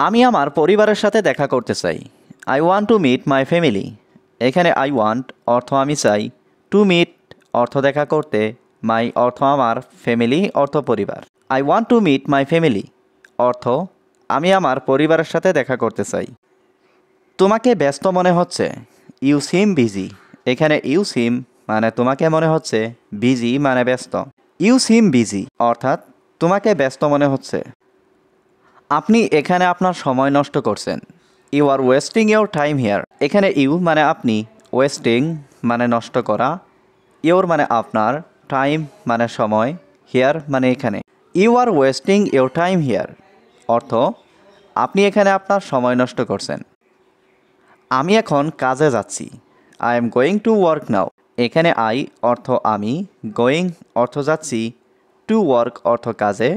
আমি আমার পরিবারের সাথে দেখা করতে চাই। I want to meet my family. এখানে আই ওয়ান্ট অর্থ আমি চাই, টু মিট অর্থ দেখা করতে, মাই অর্থ আমার, ফ্যামিলি অর্থ পরিবার। I want to meet my family অর্থ আমি আমার পরিবারের সাথে দেখা করতে চাই। তোমাকে ব্যস্ত মনে হচ্ছে, ইউ সিম বিজি। এখানে ইউ সিম মানে তোমাকে মনে হচ্ছে, বিজি মানে ব্যস্ত। ইউ সিম বিজি অর্থাৎ তোমাকে ব্যস্ত মনে হচ্ছে। আপনি এখানে আপনার সময় নষ্ট করছেন, you are wasting your time here. এখানে ইউ মানে আপনি, ওয়েস্টিং মানে নষ্ট করা, ইউর মানে আপনার, টাইম মানে সময়, হিয়ার মানে এখানে। You are wasting your time here অর্থ আপনি এখানে আপনার সময় নষ্ট করছেন। আমি এখন কাজে যাচ্ছি, I am going to work নাও। এখানে আই অর্থ আমি, গোয়িং অর্থ যাচ্ছি, টু ওয়ার্ক অর্থ কাজে,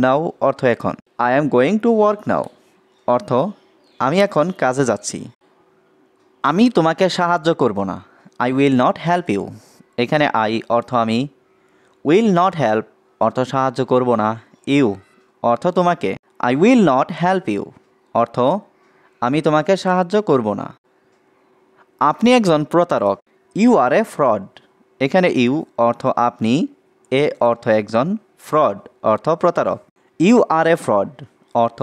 নাও অর্থ এখন। I am going to work নাও অর্থ আমি এখন কাজে যাচ্ছি। আমি তোমাকে সাহায্য করব না, I will not help you. এখানে আই অর্থ আমি, উইল নট হেল্প অর্থ সাহায্য করব না, ইউ অর্থ তোমাকে। I will not help you অর্থ আমি তোমাকে সাহায্য করব না। আপনি একজন প্রতারক, ইউ আর এ ফ্রড। এখানে ইউ অর্থ আপনি, এ অর্থ একজন, ফ্রড অর্থ প্রতারক। ইউ আর এ ফ্রড অর্থ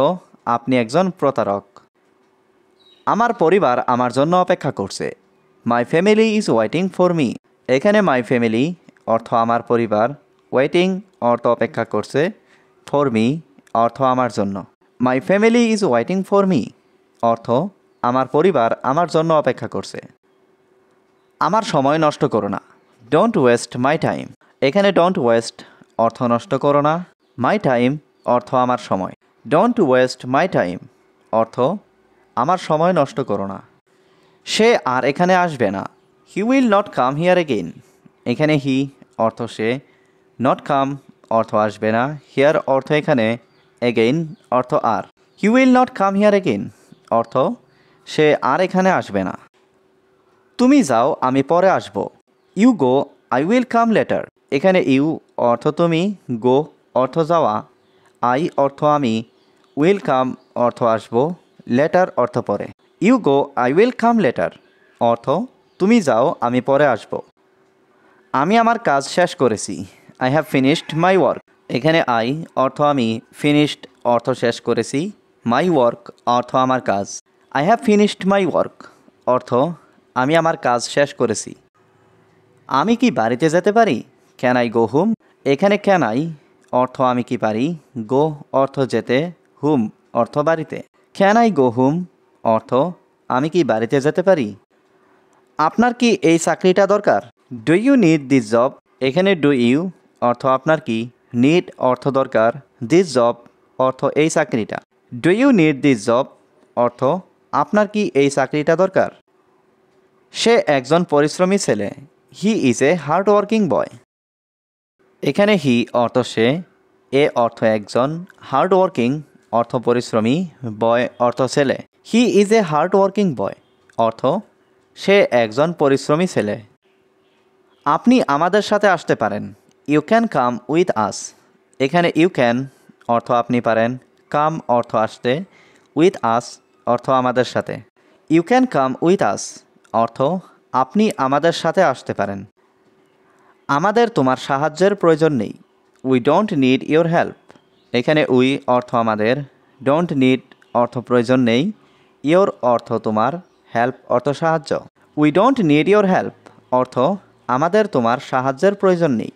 আপনি একজন প্রতারক। আমার পরিবার আমার জন্য অপেক্ষা করছে, my family is waiting for me. এখানে মাই ফ্যামিলি অর্থ আমার পরিবার, ওয়েটিং অর্থ অপেক্ষা করছে, ফর মি অর্থ আমার জন্য। My family is waiting for me অর্থ আমার পরিবার আমার জন্য অপেক্ষা করছে। আমার সময় নষ্ট করো না, ডোন্ট ওয়েস্ট মাই টাইম। এখানে ডোন্ট ওয়েস্ট অর্থ নষ্ট করো না, মাই টাইম অর্থ আমার সময়। ডোন্ট ওয়েস্ট মাই টাইম অর্থ আমার সময় নষ্ট করো না। সে আর এখানে আসবে না, he will not come here again. এখানে হি অর্থ সে, নট কাম অর্থ আসবে না, হিয়ার অর্থ এখানে, এগেইন অর্থ আর। He will not come here again অর্থ সে আর এখানে আসবে না। তুমি যাও আমি পরে আসব, you go I will come later. এখানে ইউ অর্থ তুমি, গো অর্থ যাওয়া, আই অর্থ আমি, উইল কাম অর্থ আসব, লেটার অর্থ পরে। You go I will come later অর্থ তুমি যাও আমি পরে আসব। আমি আমার কাজ শেষ করেছি, I have finished my work. এখানে আই অর্থ আমি, ফিনিশড অর্থ শেষ করেছি, মাই ওয়ার্ক অর্থ আমার কাজ। I have finished my work অর্থ আমি আমার কাজ শেষ করেছি। আমি কি বাড়িতে যেতে পারি, ক্যান আই গো হোম। এখানে ক্যান আই অর্থ আমি কি পারি, গো অর্থ যেতে, হুম অর্থ বাড়িতে। ক্যান আই গো হোম অর্থ আমি কি বাড়িতে যেতে পারি। আপনার কি এই চাকরিটা দরকার, do you need this job. এখানে ডু ইউ অর্থ আপনার কি, নিড অর্থ দরকার, দিস জব অর্থ এই চাকরিটা। Do you need this job অর্থ আপনার কি এই চাকরিটা দরকার। সে একজন পরিশ্রমী ছেলে, he is a hard working boy. এখানে হি অর্থ সে, এ অর্থ একজন, হার্ড ওয়ার্কিং অর্থ পরিশ্রমী, বয় অর্থ ছেলে। He is a hard working boy অর্থ সে একজন পরিশ্রমী ছেলে। আপনি আমাদের সাথে আসতে পারেন, you can come with us. এখানে ইউ ক্যান অর্থ আপনি পারেন, কাম অর্থ আসতে, উইথ আস অর্থ আমাদের সাথে। You can come with us অর্থ আপনি আমাদের সাথে আসতে পারেন। আমাদের তোমার সাহায্যের প্রয়োজন নেই, we don't need your help. এখানে উই অর্থ আমাদের, ডোন্ট নিড অর্থ প্রয়োজন নেই, ইউর অর্থ তোমার, হেল্প অর্থ সাহায্য। We don't need your help অর্থ আমাদের তোমার সাহায্যের প্রয়োজন নেই।